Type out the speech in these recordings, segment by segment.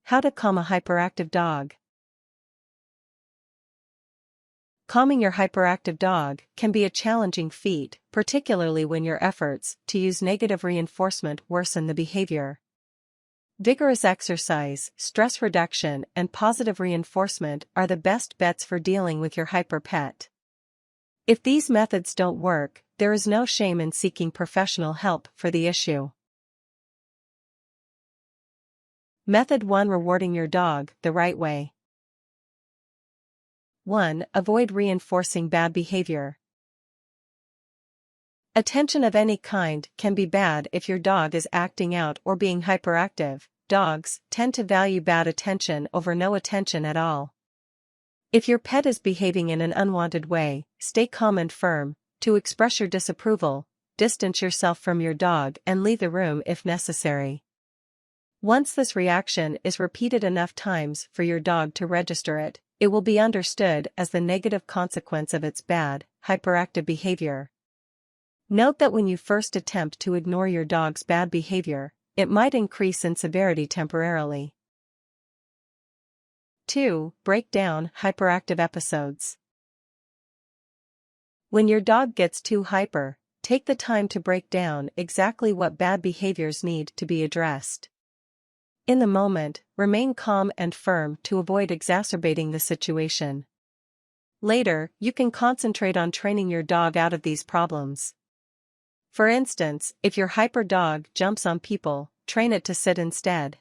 How to calm a hyperactive dog. Calming your hyperactive dog can be a challenging feat, particularly when your efforts to use negative reinforcement worsen the behavior. Vigorous exercise, stress reduction, and positive reinforcement are the best bets for dealing with your hyper pet. If these methods don't work, there is no shame in seeking professional help for the issue. Method 1: Rewarding your dog the right way. 1. Avoid reinforcing bad behavior. Attention of any kind can be bad if your dog is acting out or being hyperactive. Dogs tend to value bad attention over no attention at all. If your pet is behaving in an unwanted way, stay calm and firm. To express your disapproval, distance yourself from your dog and leave the room if necessary. Once this reaction is repeated enough times for your dog to register it, it will be understood as the negative consequence of its bad, hyperactive behavior. Note that when you first attempt to ignore your dog's bad behavior, it might increase in severity temporarily. 2. Break down hyperactive episodes. When your dog gets too hyper, take the time to break down exactly what bad behaviors need to be addressed. In the moment, remain calm and firm to avoid exacerbating the situation. Later, you can concentrate on training your dog out of these problems. For instance, if your hyper dog jumps on people, train it to sit instead.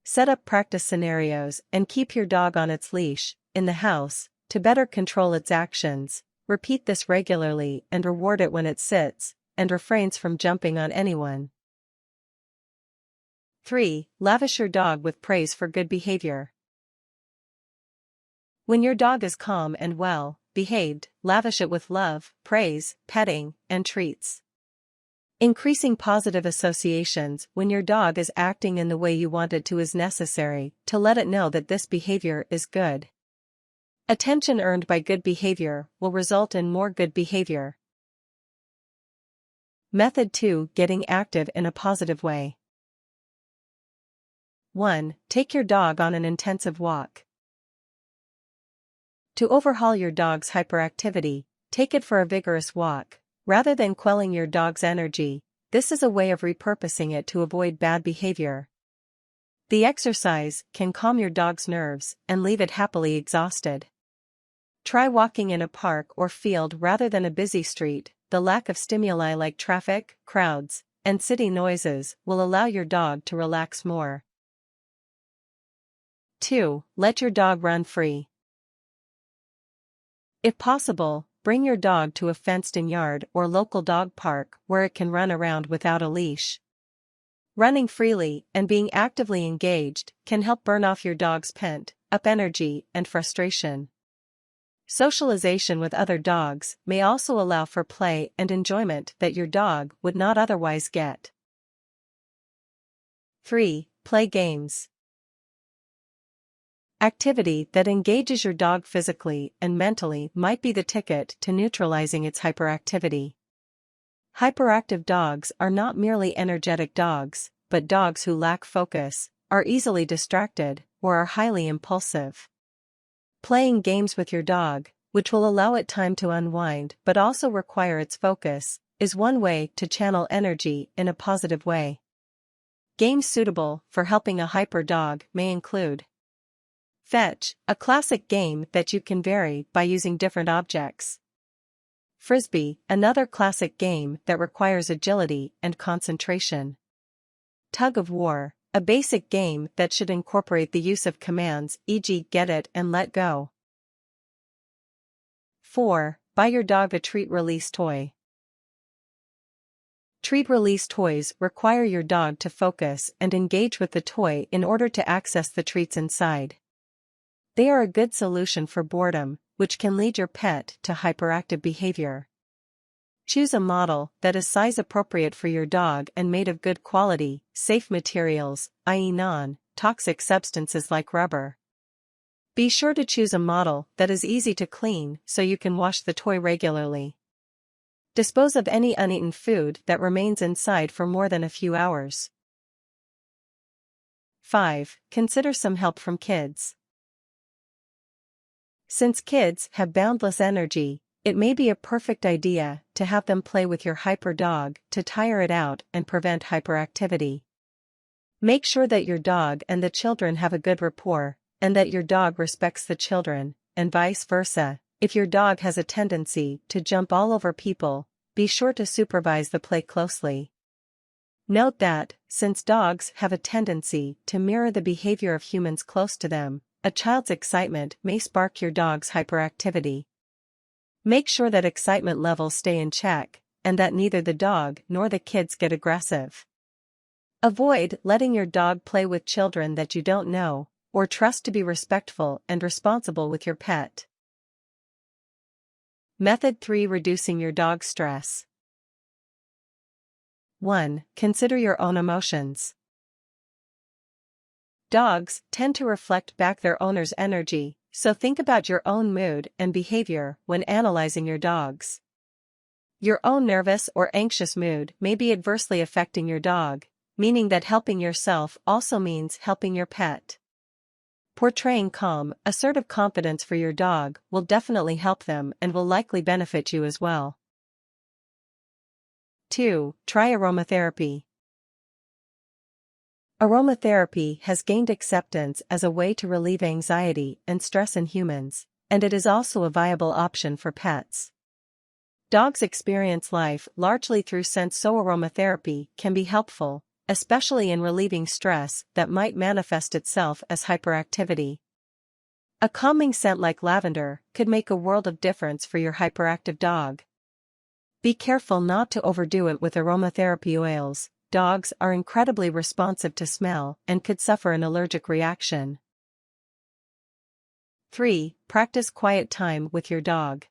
Set up practice scenarios and keep your dog on its leash, in the house, to better control its actions. Repeat this regularly and reward it when it sits, and refrains from jumping on anyone. 3. Lavish your dog with praise for good behavior. When your dog is calm and well behaved, lavish it with love, praise, petting, and treats. Increasing positive associations when your dog is acting in the way you want it to is necessary to let it know that this behavior is good. Attention earned by good behavior will result in more good behavior. Method 2: Getting active in a positive way. 1. Take your dog on an intensive walk. To overhaul your dog's hyperactivity, take it for a vigorous walk. Rather than quelling your dog's energy, this is a way of repurposing it to avoid bad behavior. The exercise can calm your dog's nerves and leave it happily exhausted. Try walking in a park or field rather than a busy street. The lack of stimuli like traffic, crowds, and city noises will allow your dog to relax more. 2. Let your dog run free. If possible, bring your dog to a fenced-in yard or local dog park where it can run around without a leash. Running freely and being actively engaged can help burn off your dog's pent-up energy and frustration. Socialization with other dogs may also allow for play and enjoyment that your dog would not otherwise get. 3. Play games. Activity that engages your dog physically and mentally might be the ticket to neutralizing its hyperactivity. Hyperactive dogs are not merely energetic dogs, but dogs who lack focus, are easily distracted, or are highly impulsive. Playing games with your dog, which will allow it time to unwind but also require its focus, is one way to channel energy in a positive way. Games suitable for helping a hyper dog may include Fetch, a classic game that you can vary by using different objects. Frisbee, another classic game that requires agility and concentration. Tug of War, a basic game that should incorporate the use of commands, e.g. get it and let go. 4. Buy your dog a treat release toy. Treat release toys require your dog to focus and engage with the toy in order to access the treats inside. They are a good solution for boredom, which can lead your pet to hyperactive behavior. Choose a model that is size appropriate for your dog and made of good quality, safe materials, i.e. non-toxic substances like rubber. Be sure to choose a model that is easy to clean so you can wash the toy regularly. Dispose of any uneaten food that remains inside for more than a few hours. 5. Consider some help from kids. Since kids have boundless energy, it may be a perfect idea to have them play with your hyper dog to tire it out and prevent hyperactivity. Make sure that your dog and the children have a good rapport, and that your dog respects the children, and vice versa. If your dog has a tendency to jump all over people, be sure to supervise the play closely. Note that, since dogs have a tendency to mirror the behavior of humans close to them, a child's excitement may spark your dog's hyperactivity. Make sure that excitement levels stay in check, and that neither the dog nor the kids get aggressive. Avoid letting your dog play with children that you don't know, or trust to be respectful and responsible with your pet. Method 3: Reducing your dog's stress. 1. Consider your own emotions. Dogs tend to reflect back their owner's energy, so think about your own mood and behavior when analyzing your dog's. Your own nervous or anxious mood may be adversely affecting your dog, meaning that helping yourself also means helping your pet. Portraying calm, assertive confidence for your dog will definitely help them and will likely benefit you as well. 2. Try aromatherapy. Aromatherapy has gained acceptance as a way to relieve anxiety and stress in humans, and it is also a viable option for pets. Dogs experience life largely through scent, so aromatherapy can be helpful, especially in relieving stress that might manifest itself as hyperactivity. A calming scent like lavender could make a world of difference for your hyperactive dog. Be careful not to overdo it with aromatherapy oils. Dogs are incredibly responsive to smell and could suffer an allergic reaction. 3. Practice quiet time with your dog.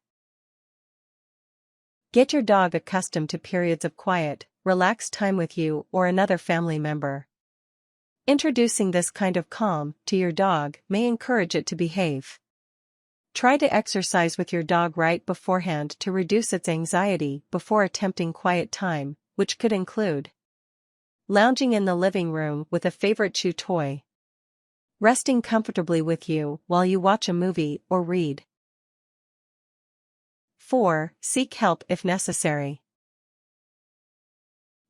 Get your dog accustomed to periods of quiet, relaxed time with you or another family member. Introducing this kind of calm to your dog may encourage it to behave. Try to exercise with your dog right beforehand to reduce its anxiety before attempting quiet time, which could include lounging in the living room with a favorite chew toy, resting comfortably with you while you watch a movie or read. 4. Seek help if necessary.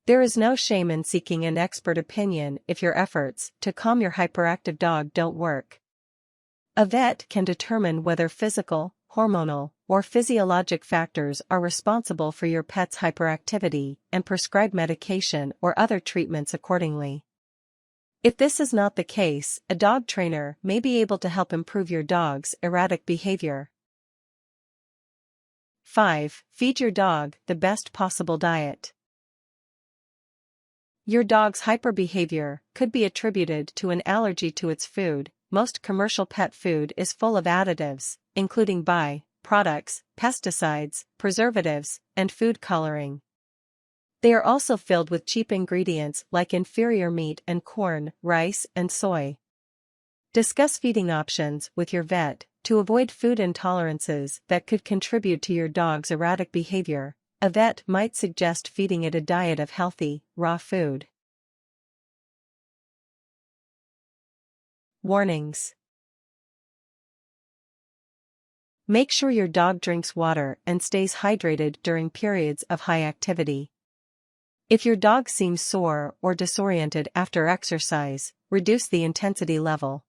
There is no shame in seeking an expert opinion if your efforts to calm your hyperactive dog don't work. A vet can determine whether physical, hormonal, or physiologic factors are responsible for your pet's hyperactivity and prescribe medication or other treatments accordingly. If this is not the case, a dog trainer may be able to help improve your dog's erratic behavior. 5. Feed your dog the best possible diet. Your dog's hyperbehavior could be attributed to an allergy to its food. Most commercial pet food is full of additives, including by-products, pesticides, preservatives, and food coloring. They are also filled with cheap ingredients like inferior meat and corn, rice, and soy. Discuss feeding options with your vet to avoid food intolerances that could contribute to your dog's erratic behavior. A vet might suggest feeding it a diet of healthy, raw food. Warnings. Make sure your dog drinks water and stays hydrated during periods of high activity. If your dog seems sore or disoriented after exercise, reduce the intensity level.